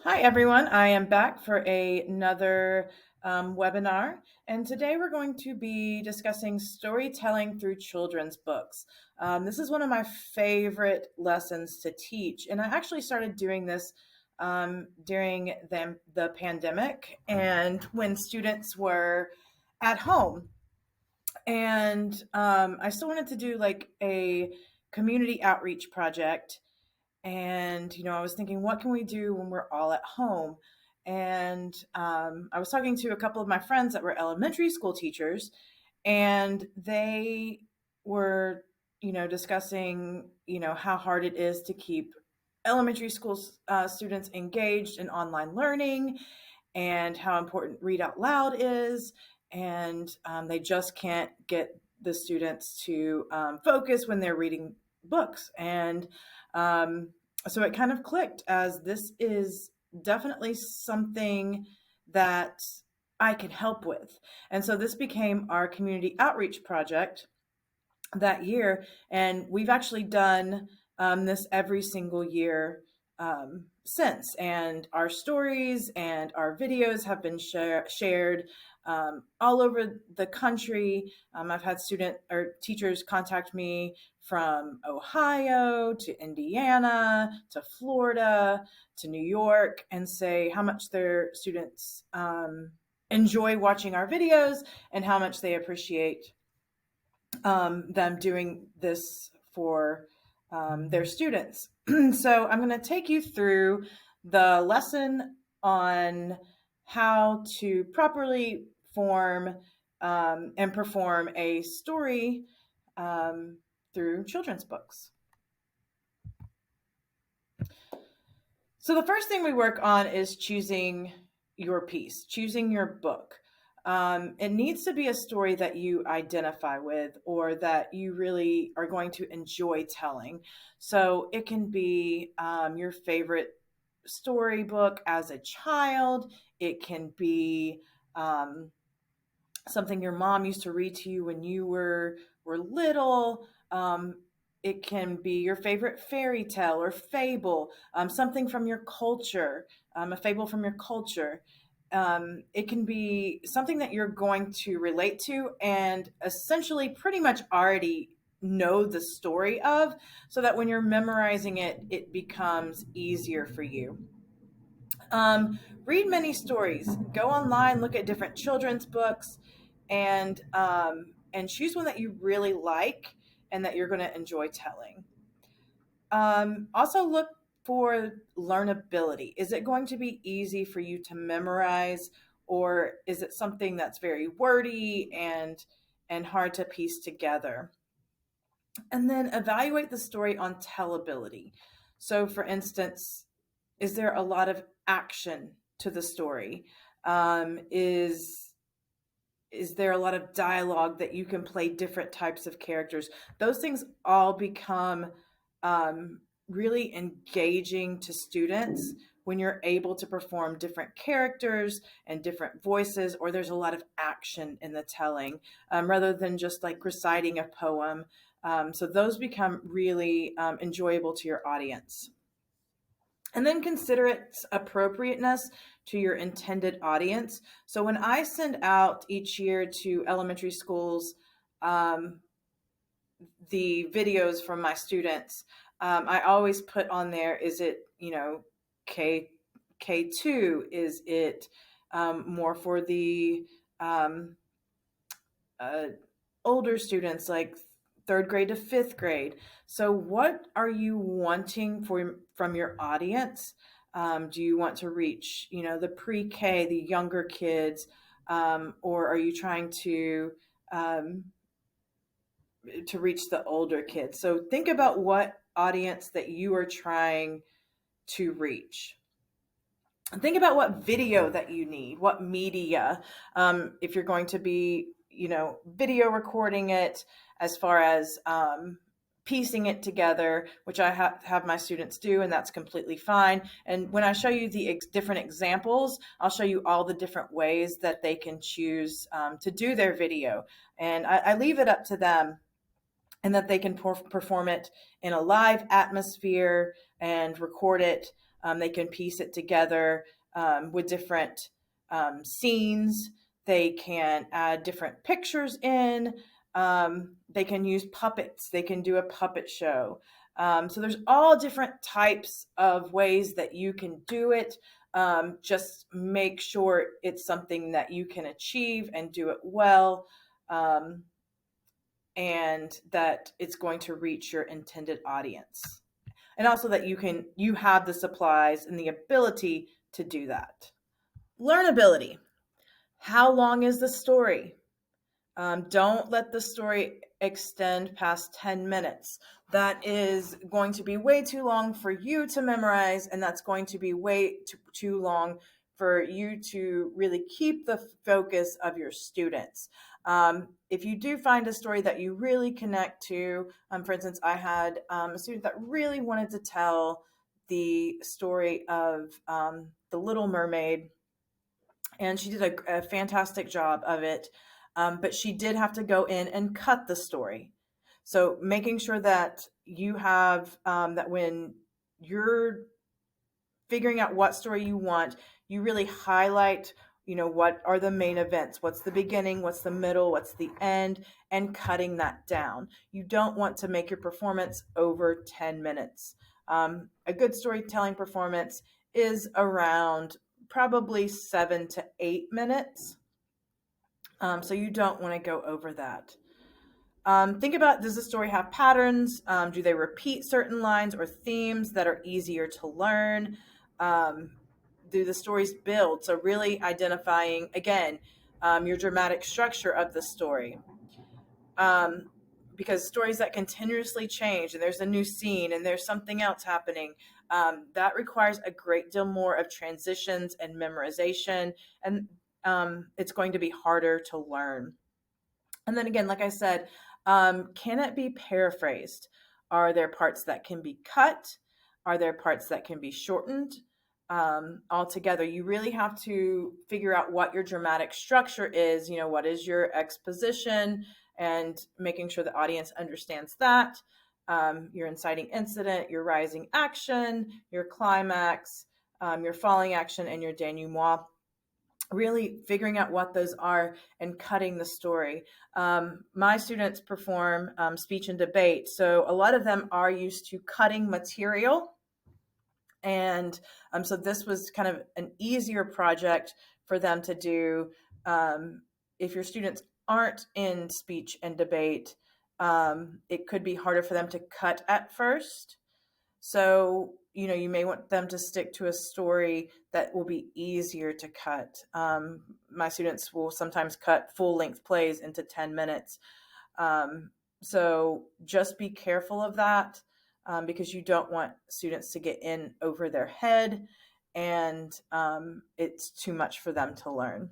Hi, everyone. I am back for another webinar, and today we're going to be discussing storytelling through children's books. This is one of my favorite lessons to teach, and I actually started doing this during the pandemic and when students were at home. And I still wanted to do like a community outreach project, and I was thinking, what can we do when we're all at home? And I was talking to a couple of my friends that were elementary school teachers, and they were discussing how hard it is to keep elementary school students engaged in online learning, and how important read out loud is. And they just can't get the students to focus when they're reading books. And so it kind of clicked, as this is definitely something that I can help with. And so this became our community outreach project that year. And we've actually done this every single year since. And our stories and our videos have been shared all over the country. I've had student or teachers contact me from Ohio to Indiana to Florida to New York and say how much their students enjoy watching our videos and how much they appreciate them doing this for their students. So I'm going to take you through the lesson on how to properly form and perform a story through children's books. So the first thing we work on is choosing your piece, choosing your book. It needs to be a story that you identify with or that you really are going to enjoy telling. So it can be your favorite storybook as a child. It can be something your mom used to read to you when you were little. It can be your favorite fairy tale or fable, something from your culture, a fable from your culture. It can be something that you're going to relate to and essentially pretty much already know the story of, so that when you're memorizing it, it becomes easier for you. Read many stories. Go online, look at different children's books, and choose one that you really like and that you're going to enjoy telling. Also, look for learnability. Is it going to be easy for you to memorize, or is it something that's very wordy and hard to piece together? And then evaluate the story on tellability. So, for instance, is there a lot of action to the story? Is there a lot of dialogue that you can play different types of characters? Those things all become really engaging to students when you're able to perform different characters and different voices, or there's a lot of action in the telling, rather than just like reciting a poem. So those become really enjoyable to your audience. And then consider its appropriateness to your intended audience. So when I send out each year to elementary schools um, the videos from my students, I always put on there, is it, K K2? Is it more for the um, uh, older students, like third grade to fifth grade? So what are you wanting from your audience? Do you want to reach, the pre-K, the younger kids, or are you trying um, to reach the older kids? So think about what audience that you are trying to reach. Think about what video that you need, what media. If you're going to be, video recording it, as far as piecing it together, which I have my students do, and that's completely fine. And when I show you the different examples, I'll show you all the different ways that they can choose to do their video. And I leave it up to them, and that they can perform it in a live atmosphere and record it They can piece it together with different scenes. They can add different pictures in. They can use puppets. They can do a puppet show. So there's all different types of ways that you can do it. Just make sure it's something that you can achieve and do it well, and that it's going to reach your intended audience. And also that you have the supplies and the ability to do that. Learnability. How long is the story? Don't let the story extend past 10 minutes. That is going to be way too long for you to memorize, and that's going to be way too long for you to really keep the focus of your students. If you do find a story that you really connect to, for instance, I had a student that really wanted to tell the story of The Little Mermaid, and she did a fantastic job of it. But she did have to go in and cut the story. So making sure that you have that when you're figuring out what story you want, you really highlight, what are the main events? What's the beginning? What's the middle? What's the end? And cutting that down. You don't want to make your performance over 10 minutes. A good storytelling performance is around probably 7 to 8 minutes. So you don't want to go over that. Think about, does the story have patterns? Do they repeat certain lines or themes that are easier to learn? Do the stories build? So really identifying, again, your dramatic structure of the story. Because stories that continuously change and there's a new scene and there's something else happening, that requires a great deal more of transitions and memorization, and it's going to be harder to learn. And then again, like I said, can it be paraphrased? Are there parts that can be cut? Are there parts that can be shortened? Altogether, you really have to figure out what your dramatic structure is. What is your exposition, and making sure the audience understands that. Your inciting incident, your rising action, your climax, your falling action, and your denouement. Really figuring out what those are and cutting the story. My students perform speech and debate, so a lot of them are used to cutting material. And so this was kind of an easier project for them to do. If your students aren't in speech and debate, it could be harder for them to cut at first. So, you may want them to stick to a story that will be easier to cut. My students will sometimes cut full-length plays into 10 minutes. So just be careful of that, because you don't want students to get in over their head, and it's too much for them to learn.